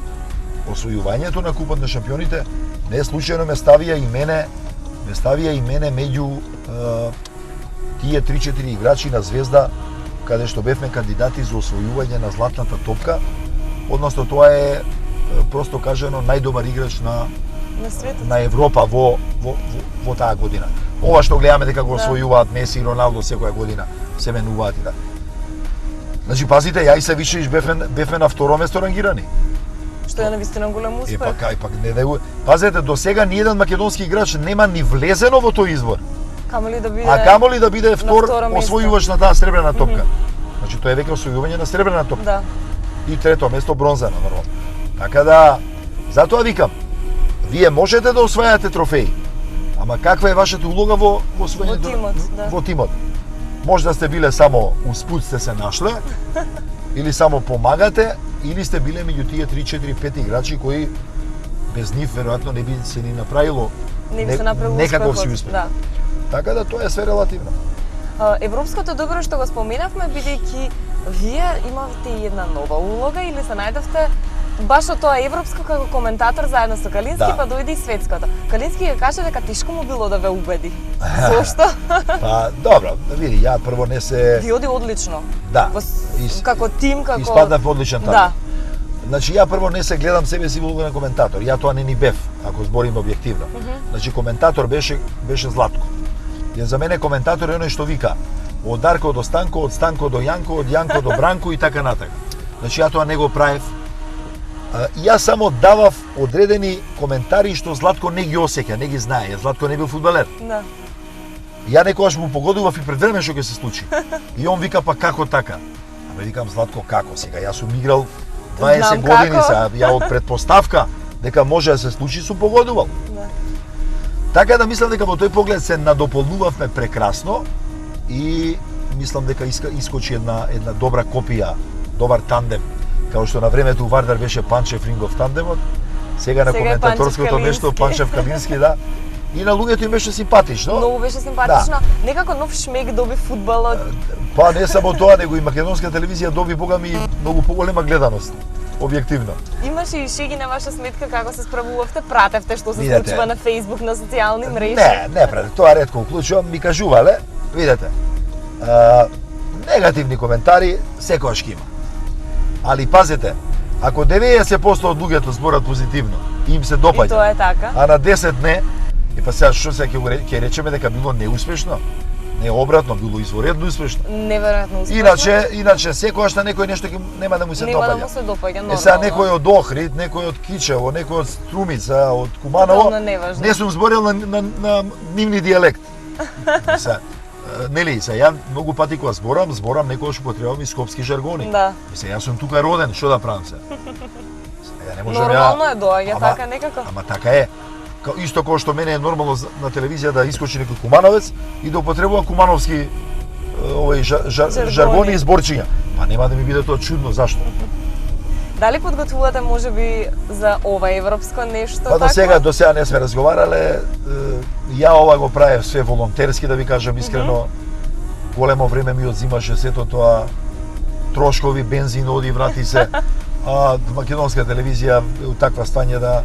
освојувањето на Купот на шампионите, не случајно ме ставија и мене меѓу тие 3-4 играчи на Звезда каде што бевме кандидати за освојување на златната топка, односно тоа е просто кажано најдобар играч на светот, на Европа во таа година. Ова што гледаме дека го освојуваат Меси и Роналдо секоја година, се менуваат и така. Значи пазите, ја и се Вишевич бевме на второ место рангирани. Што е навистина голем успех. Не, пазете, до сега ни еден македонски играч нема ни влезено во тој избор. Камоли да биде втор освојувач на таа сребрена топка. Значи тоа е веќе освојување на сребрена топка. Да. И трето место бронзана, нормално. Така да, затоа викам, вие можете да освајате трофеи, ама каква е вашата улога во освојањето во тимот? Може да сте биле само успут сте се нашле, или само помагате, или сте биле меѓу тие 3-4-5 играчи кои без нив веројатно не би се ни направило некаков си успех. Да. Така да тоа е све релативно. Европското добро што го споменавме, бидејќи вие имавте една нова улога или се најдовте баш од тоа европско како коментатор заедно со Калински, да. Па дојде и светското. Калински ја каже дека тешко му било да ве убеди. Зошто? Па добро, види, ја прво не се Ви оди одлично. Да. Како тим, како испаднав одличен таму. Да. Значи ја прво не се гледам себе си во улога на коментатор. Ја тоа не ни бев, ако збориме објективно. Значи коментатор беше Златко. Ја за мене коментатор е оној што вика од Дарко до Станко, од Станко до Јанко, од Јанко до Бранко и така натака. Значи ја тоа не го правев. Јас само давав одредени коментари што Златко не ги осеќа, не ги знае. Златко не бил фудбалер. Да. Ја некогаш му погодував и пред време што ќе се случи. И он вика па како така? Абе викам Златко како сега? Јас сум играл 20 години сега, ја од предпоставка дека може да се случи сум погодувал. Да. Така да мислам дека во тој поглед се надополнувавме прекрасно и мислам дека искочи една добра копија, добар тандем. Као што на времето Вардар беше Панчев Рингов тандемот, сега на коментаторското место Панчев Калински, да. И на луѓето им беше симпатично. Многу беше симпатично. Да. Некако нов шмек доби фудбалот. Па не само тоа, него и македонска телевизија доби богами многу поголема гледаност. Објективно. Имаше и шеги на ваша сметка како се справувавте, пратевте што се случува на Facebook, на социјални мрежи? Не пратев, тоа ретко уклучувам, ми кажувале, видете, негативни коментари секогаш има. Али пазете, ако 90% од луѓето зборат позитивно и им се допаѓа, и тоа е така, а на 10 не, и па сега што ќе речеме дека било неуспешно? Не, обратно, било изворедно успешно. Неверојатно успешно. Иначе секогаш на некој нешто нема да му се допаѓа. Нема да му се допаѓа, нормално. Сега некој од Охрид, некој од Кичево, некој од Струмица, од Куманово, не сум зборил на нивни дијалект. Нели, ја многу пати кога зборам некогаш употребувам и скопски жаргони. Да. Јас сум тука роден, што да правам се? Нормално е доаѓа така некако. Ама така е. Исто како што мене е нормално на телевизија да искочи некој кумановец и да употребува кумановски жаргони и зборчиња. Па нема да ми биде тоа чудно, зашто? Дали подготвувате можеби за ова европско нешто така? Па до сега не сме разговарале. Ја ова го правев све волонтерски, да ви кажам искрено. Големо време ми одзимаше сето тоа, трошкови, бензин, оди, врати се. А македонска телевизија у таква стање да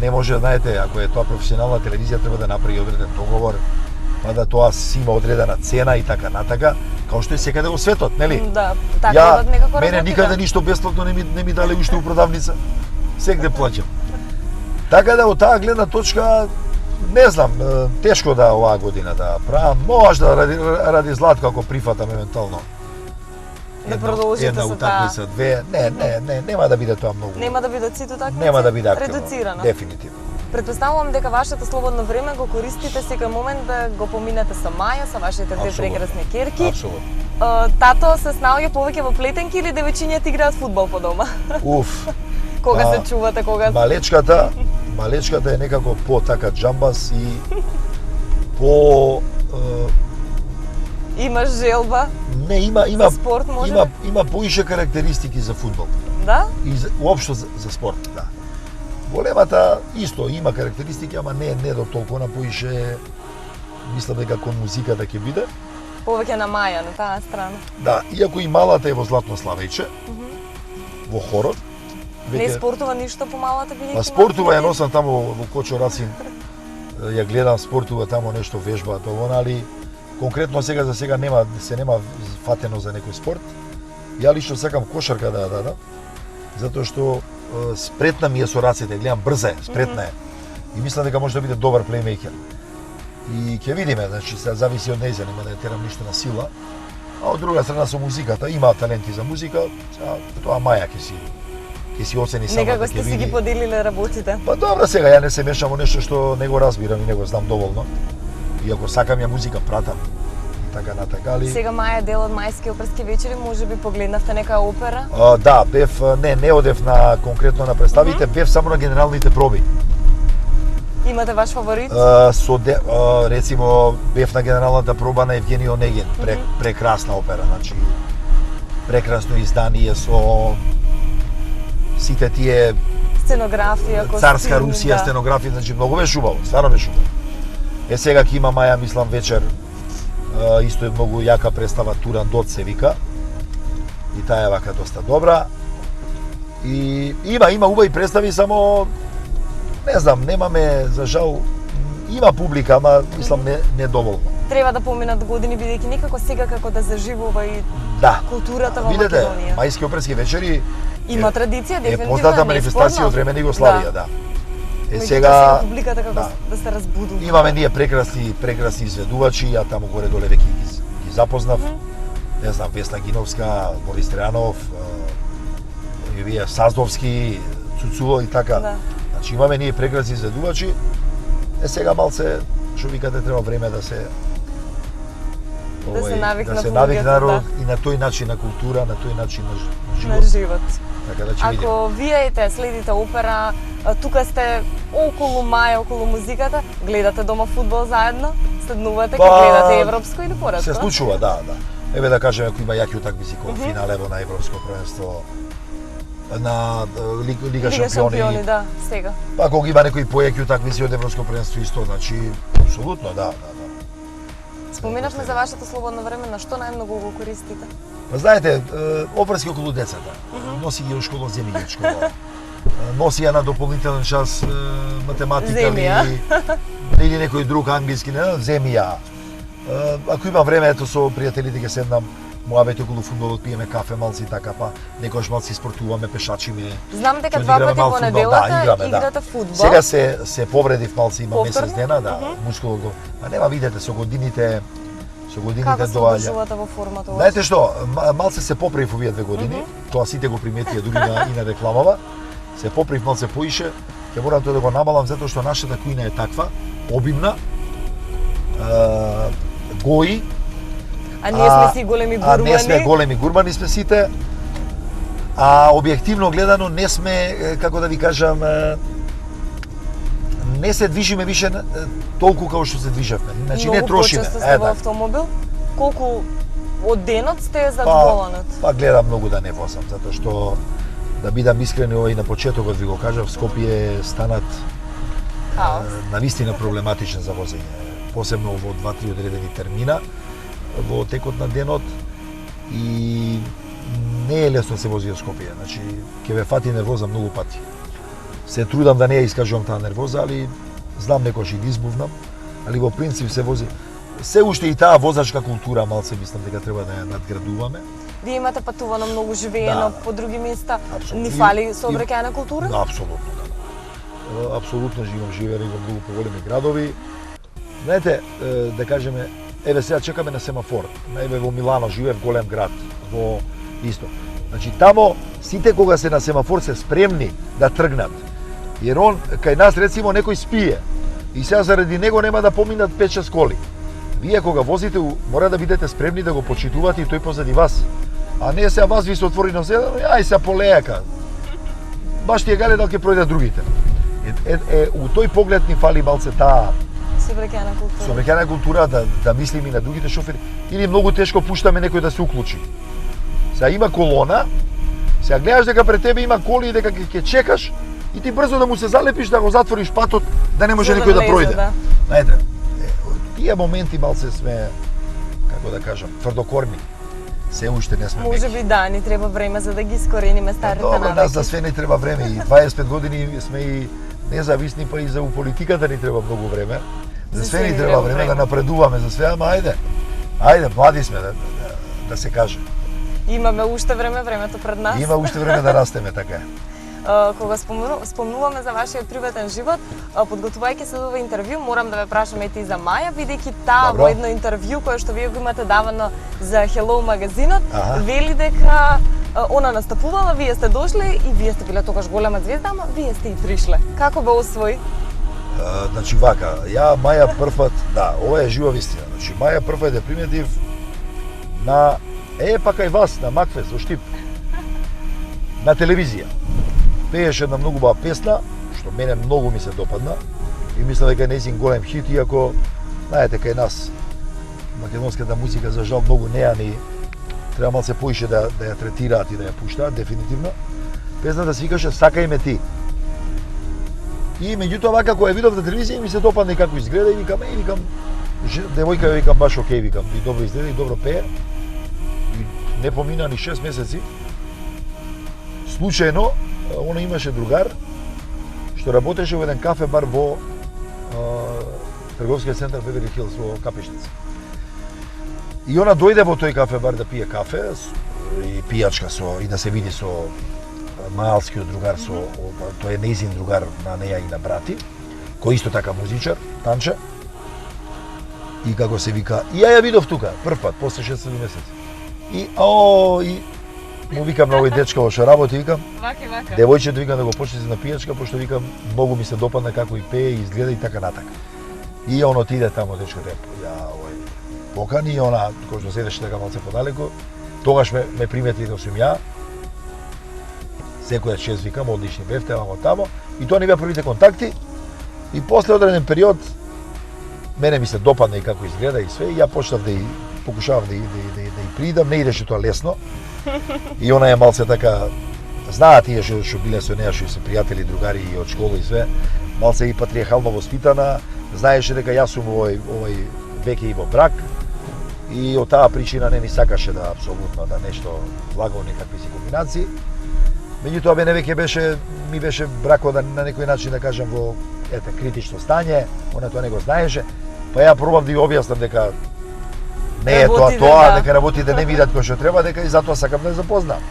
не може, знаете, ако е тоа професионална телевизија, треба да направи одреден договор, па да тоа си има одредена цена и така натака, као што е секаде во светот, нели? Да, така да некако мене никаде ништо бесплатно не ми дале уште у продавница. Сегде плаќам. Така да од таа гледна точка не знам, тешко да оваа година да правам, може да ради Златко ако прифатам евентуално. Да продолжите една со утакмица, две, нема да биде тоа многу. Нема да бидат сите утакмици? Нема да биде активно. Редуцирано. Дефинитивно. Предпоставувам дека вашето слободно време го користите секој момент да го поминете со Маја, со вашите две прекрасни керки. Апсолутно. Тато се снаоѓа повеќе во плетенки или девојчињата играат фудбал по дома? Уф. Кога се чувате, кога... Малечката е некако по така джамбас и по Имаш желба? Не, има За спорт може би? има поише карактеристики за фудбал. Да? И уопшто за спорт, да. Големата исто има карактеристики, ама не до толку на поише. Мислам дека кон музиката ќе биде. Повеќе на Маја, на таа страна. Да, иако и малата е во Златно Славејче, во хорот. Не спортува ништо по малата бидејќи? Па спортува, ја носам таму во Кочо Рацин. Ја гледам, спортува таму нешто вежба, тоа, али конкретно сега за сега нема фатено за некој спорт. Ја лично сакам кошарка да дадам, затоа што спретна ми е со рацете, гледам брза е, спретна е. И мислам дека може да биде добар плеймејкер. И ќе видиме, значи се зависи од нејза, нема да ја терам ништо на сила. А од друга страна со музиката, има таленти за музика, тоа Маја ќе си оцени сама. Некако сте си ги поделиле работите. Па добро, сега ја не се мешам во нешто што не го разбирам и не го знам доволно. Иако сакам ја музика, пратам и така натака, али... Сега Маја дел од мајски оперски вечери, може би погледнавте нека опера? Да, бев, не одев на конкретно на представите, бев само на генералните проби. Имате ваш фаворит? Рецимо, бев на генералната проба на Евгений Онегин, прекрасна опера, значи прекрасно издание со сите тие сценографија, костюм, царска Русија, сценографија, значи многу беше убаво, стварно беше убаво. Сега ќе има Маја, мислам, вечер, исто е многу јака представа, Турандот се вика, и таа е вака доста добра. И има убави представи, само не знам, немаме, за жал, има публика, ама мислам недоволно. Треба да поминат години, бидејќи некако сега како да заживува и културата во Македонија. Видете, мајски оперски вечери има традиција, дефинитивно. Е позната манифестација од време на Југославија, да. Сега публиката како да се разбудува. Имаме ние прекрасни изведувачи, ја таму горе доле веќе ги запознав. Не знам, Весна Гиновска, Борис Тројанов, Саздовски, Цуцуло и така. Значи имаме ние прекрасни изведувачи. Сега малце, што викате, треба време да се навикнат и на тој начин на култура, на тој начин на живот. Така да ќе видиме. Ако вие следите опера, тука сте околу Маја, околу музиката, гледате дома фудбал заедно, следнувате, ќе гледате европско или поредко? Се случува, да. Еве да кажеме, ако има јаки утакмици како финалево на европско првенство, на Лига шампиони, да, сега. Па кога има некои појаки утакмици од европско првенство исто, значи апсолутно да. Споминавме за вашето слободно време, на што најмногу го користите? Па знаете, оперски околу децата. Носи ги во школа, земи ги од школа. Носи ја на дополнителен час математика или некој друг англиски, земи ја. Ако има време, ето со пријателите ќе седнам, муабети околу фудбалот, пиеме кафе малци и така, па некојаш малци спортуваме, пешачиме. Знам дека два пати во неделата играте фудбал. Сега се повредив малци, има месец дена, мускулно. А нема, видете, со годините доаѓа. Како се одржувате во формата? Знаете што, малце се поправив овие 2 години, тоа сите го приметија дури и на рекламава. Се поправив малце поише, ќе морам тоа да го намалам затоа што нашата кујна е таква, обимна, гои. А ние сме си големи гурмани. А не сме големи гурмани сме сите. А објективно гледано не сме, како да ви кажам, не се движиме више толку како што се движевме. Значи не трошиме. Многу почесто сте во автомобил? Колку од денот сте задоволенот? Па гледам многу да не возам, затоа што да бидам искрен, и на почетокот ви го кажав, Скопје станат навистина проблематичен за возење, посебно во 2-3 одредени термина во текот на денот, и не е лесно се вози во Скопје. Значи ќе ве фати нервоза многу пати. Се трудам да не ја искажувам таа нервоза, али знам некојаш и ги избувнам, али во принцип се вози. Се уште и таа возачка култура малце мислам дека треба да ја надградуваме. Вие имате патувано многу, живеено по други места. Ни фали сообраќајна култура? Апсолутно, да. Апсолутно живееме во многу поголеми градови. Знаете, да кажеме, еве сега чекаме на семафор. Еве во Милано живеев, голем град, во исто. Значи тамо сите кога се на семафор се спремни да тргнат. Jer on, кај нас рецимо некој спие и сега заради него нема да поминат 5-6 коли. Вие кога возите мора да бидете спремни да го почитувате и тој позади вас. А не сега вас ви се отвори на седа, ај се полејака. Баш ти е гале дали ќе пројдат другите. У тој поглед ни фали малце таа Сообраќајна култура. Сообраќајна култура, да мислиме и на другите шофери. Или многу тешко пуштаме некој да се уклучи. Сега има колона, сега гледаш дека пред тебе има коли и дека ќе чекаш и ти брзо да му се залепиш, да го затвориш патот, да не може За да некој да влезе, пројде. да. Знаете, тие моменти малце сме, како да кажам, тврдокорни. Се уште не сме Може меки. би да, ни треба време за да ги искорениме старите Добро, навики. нас за све не треба време и 25 години сме и независни, па и за у политиката ни треба многу време. За све ни треба време да напредуваме, за све, ама ајде, млади сме да се каже. Имаме уште време, времето пред нас. Има уште време да растеме, така е. Кога спомнуваме за вашиот приватен живот, подготвувајќи се за ова интервју, морам да ве прашам и за Маја, бидејќи таа Добро. во едно интервју кое што вие го имате давано за Hello магазинот, Аха. вели дека она настапувала, вие сте дошле и вие сте биле тогаш голема звезда, ама вие сте и пришле. Како бе освои? Значи вака, ја Маја првпат, да, ова е жива вистина. Значи Маја првпат ја приметив на пака и вас на Макфест во Штип. На телевизија. Пееше една многу убава песна, што мене многу ми се допадна и мислам дека е нејзин голем хит, иако знаете кај нас македонската музика за жал многу не ја ни треба малце поише да ја третираат и да ја пуштаат дефинитивно. Песната се викаше Сакај ме ти. И меѓутоа вака кога ја видов на телевизија ми се допадна и како изгледа и викам, девојка викам баш окей, викам, и добро изгледа и добро пее. И не помина ни 6 месеци. Случајно, она имаше другар што работеше во еден кафе бар во трговскиот центар Беверли Хилс во Капишница. И она дојде во тој кафе бар да пие кафе и пијачка и да се види со маалскиот другар, тој е нејзин другар на неја и на брати, кој исто така музичар, Танче. И како се вика, и ја видов тука, прв пат, после 6 месеци. И му викам на овој дечко што работи, викам, Вака. девојчето викам да го почнете на пијачка, пошто викам, многу ми се допадна како и пее и изгледа и така натака. И он отиде тамо, дечкото ја покани и она, кој што седеше така малце подалеку, тогаш ме примети да сум ја. Секоја чест викам, одлични бевте, вамо тамо. И тоа ни беа првите контакти. И после одреден период, мене ми се допадна и како изгледа и све, и ја почнав да покушавам да и придам, не идеше тоа лесно. И она е малце така, знаат тие што биле со неа, што се пријатели, другари и од школа и све, малце и патриархално воспитана, знаеше дека јас сум овој веќе и во брак, и од таа причина не ни сакаше да апсолутно да нешто влаго некакви си комбинации. Меѓутоа мене веќе ми беше бракот на некој начин да кажам во критично стање, она тоа не го знаеше, па ја пробав да ја објаснам дека не е тоа, дека работите не видат кој што треба, дека и затоа сакам да ја запознам.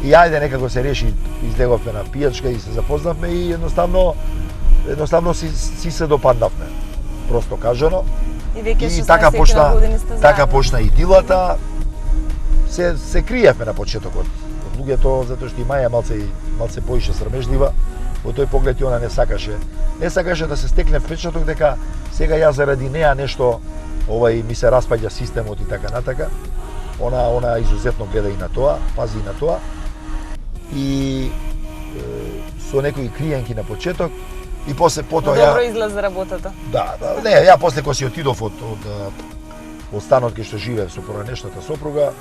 И ајде некако се реши, излеговме на пијачка и се запознавме и едноставно си се допаднавме. Просто кажано. И така почна идилата. Се криевме на почетокот од луѓето, затоа што и Маја малце поише срамежлива. Во тој поглед и она не сакаше да се стекне впечаток дека сега ја заради неа нешто ми се распаѓа системот и така натака. Она изузетно гледа и на тоа, пази и на тоа. И со некои криенки на почеток и после потоа ја добро излезе работата. Да, не, ја после кога си отидов од станот кај што живеев со поранешната сопруга,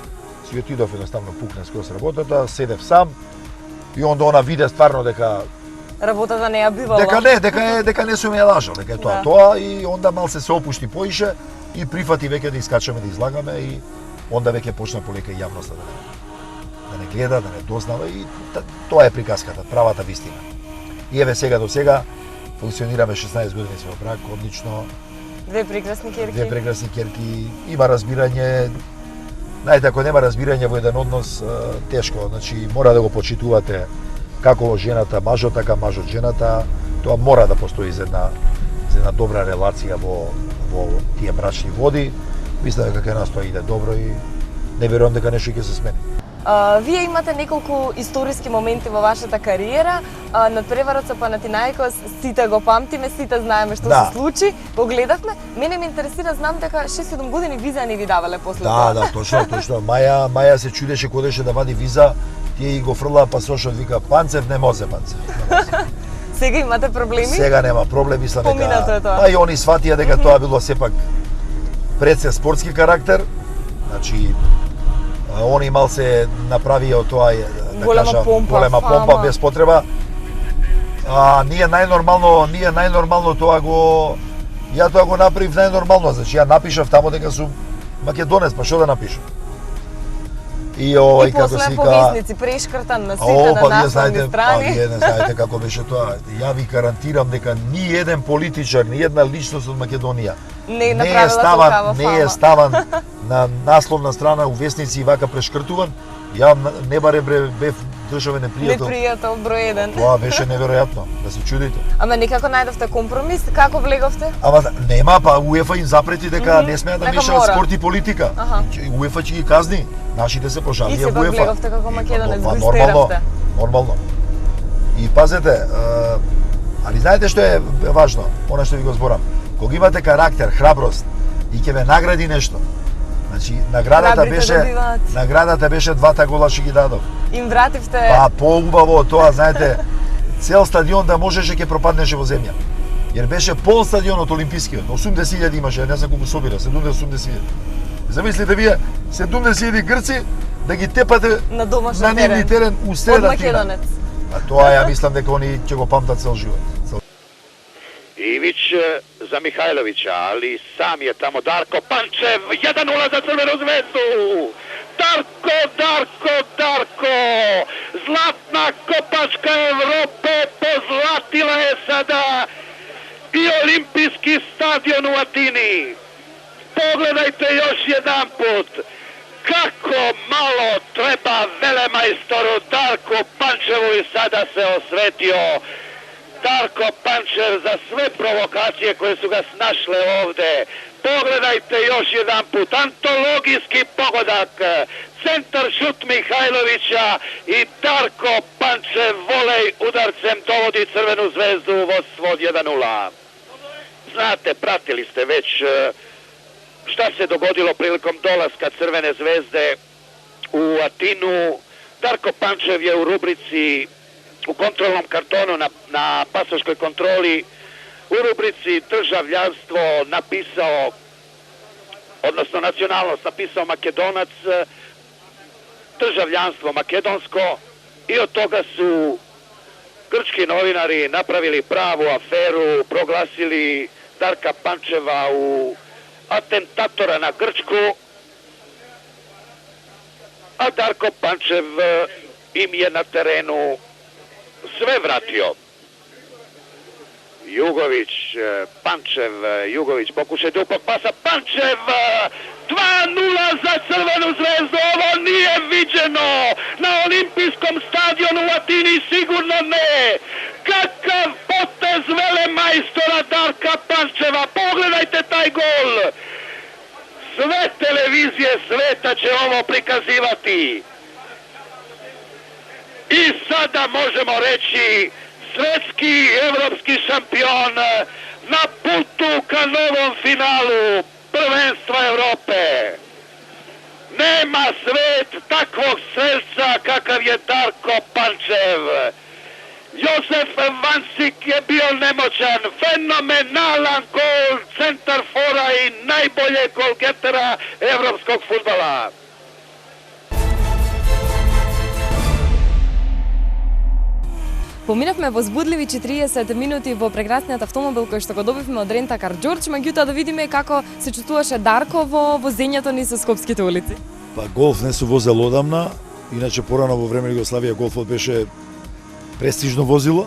си отидов едноставно пукне скроз работата, седев сам и онда она виде стварно дека работата не ја бивала. Дека не сум ја лажал, дека е тоа и онда малце се опушти поише и прифати веќе да искачаме, да излагаме и онда веќе почна полека јавноста да не гледа, да не дознава и тоа е приказката, правата вистина. И еве сега до сега функционираме 16 години во брак, одлично. Две прекрасни керки, има разбирање. Знаете, ако нема разбирање во еден однос, тешко, значи мора да го почитувате како жената мажот, така мажот жената. Тоа мора да постои за една добра релација во тие брачни води. Мислам дека кај нас тоа иде добро и не верувам дека нешто ќе се смени. Вие имате неколку историски моменти во вашата кариера. Надпреварот со Панатинаикос сите го памтиме, сите знаеме што се случи. Го гледавме. Мене ме интересира, знам дека 6-7 години виза не ви давале после тоа. Да, точно. Маја се чудеше кодеше да вади виза, тие и го фрлаа пасошот, вика Панцев не може. Сега имате проблеми? Сега нема проблем, мислам Поминато е тоа. Па и они сватија дека тоа било сепак пред се спортски карактер. Значи они мал се направија тоа да Голема помпа, голема фама. помпа без потреба. Ние најнормално тоа го ја тоа го направив најнормално, значи ја напишав тамо дека сум македонец, па што да напишам? И И после по весници прешкртан на сите на насlovни страни. вие не знаете како беше тоа. Ја ви гарантирам дека ни еден политичар, ни една личност од Македонија Не направила толкава не е фама. ставан на насловна страна у весници и вака прешкртуван. Ја не баре бев државен непријател. Непријател број 1. Тоа беше неверојатно, да се чудите. Ама некако најдовте компромис, како влеговте? Ама нема, па УЕФА им запрети дека не смеа да дека мешаат мора. спорт и политика. Аха. УЕФА ќе ги казни. Нашите се пожалија И сепак УЕФА. влеговте како македонец, Па, го нормално, истеравте. нормално. И пазете, али знаете што е важно? Она што ви го зборам. Кога имате карактер, храброст и ќе ве награди нешто. Значи Храбрите добиваат. наградата беше 2 гола што ги дадов. Им вративте Па поубаво од тоа, знаете, цел стадион да можеше ќе пропаднеше во земја. Jer беше пол стадионот олимпискиот, 80.000 имаше, не знам колку собира, 70-80.000. Замислите вие 70.000 грци да ги тепате на домашен на нивни терен у од среда македонец. А тоа ја мислам дека они ќе го памтат цел живот. Ivić za Mihajlovića, ali sam je tamo Darko Pančev, 1:0 za Crvenu zvezdu. Darko! Zlatna kopačka Evrope pozlatila je sada i olimpijski stadion u Atini. Pogledajte još jedan put kako malo treba velemajstoru Darku Pančevu i sada se osvetio. Darko Pančev za sve provokacije koje su ga snašle ovde. Pogledajte još jedan put, antologijski pogodak, centar šut Mihajlovića i Darko Pančev volej udarcem dovodi Crvenu zvezdu u vodstvo od 1:0. Znate, pratili ste već šta se dogodilo prilikom dolaska Crvene zvezde u Atinu. Darko Pančev je u rubrici u kontrolnom kartonu na pasoškoj kontroli u rubrici državljanstvo napisao, odnosno nacionalnost napisao Makedonac, državljanstvo makedonsko i od toga su grčki novinari napravili pravu aferu, proglasili Darka Pančeva u atentatora na Grčku, a Darko Pančev im je na terenu sve vratio. Jugović, pokušaj dupog pasa, Pančev, 2:0 za Crvenu zvezdu, ovo nije viđeno na olimpijskom stadionu u Atini, sigurno ne. Kakav potez velemajstora Darka Pančeva, pogledajte taj gol. Sve televizije sveta će ovo prikazivati. I sada možemo reći svetski i evropski šampion na putu ka novom finalu prvenstva Evrope. Nema svet takvog strelca kakav je Darko Pančev. Josef Vansik je bio nemoćan, fenomenalan gol centarfora i najboljeg golgetera evropskog fudbala. Поминавме возбудливи 40 минути во прекрасниот автомобил кој што го добивме од Рентакар Џорџ, меѓутоа да видиме како се чувствуваше Дарко во возењето ни со скопските улици. Па голф не се возел одамна, иначе порано во време на Југославија голфот беше престижно возило,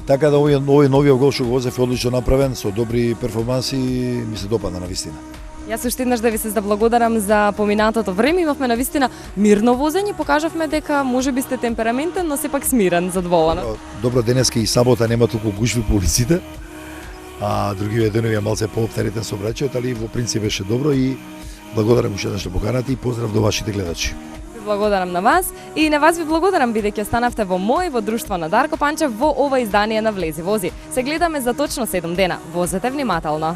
така да овој новиот гол што го возев е одлично направен, со добри перформанси, ми се допадна на вистина. Јас уште еднаш да ви се заблагодарам за поминатото време. Имавме на вистина мирно возење, покажавме дека можеби сте темпераментен, но сепак смирен, задоволен. Добро, денеска и сабота нема толку гушви по улиците, а другиве денови е малце пооптеретен сообраќајот, али во принцип беше добро и благодарам уште еднаш што поканати и поздрав до вашите гледачи. Ви благодарам на вас и на вас ви благодарам бидејќи останавте во мој во друштво на Дарко Панчев во ова издание на Влези вози. Се гледаме за точно 7 дена. Возете внимателно.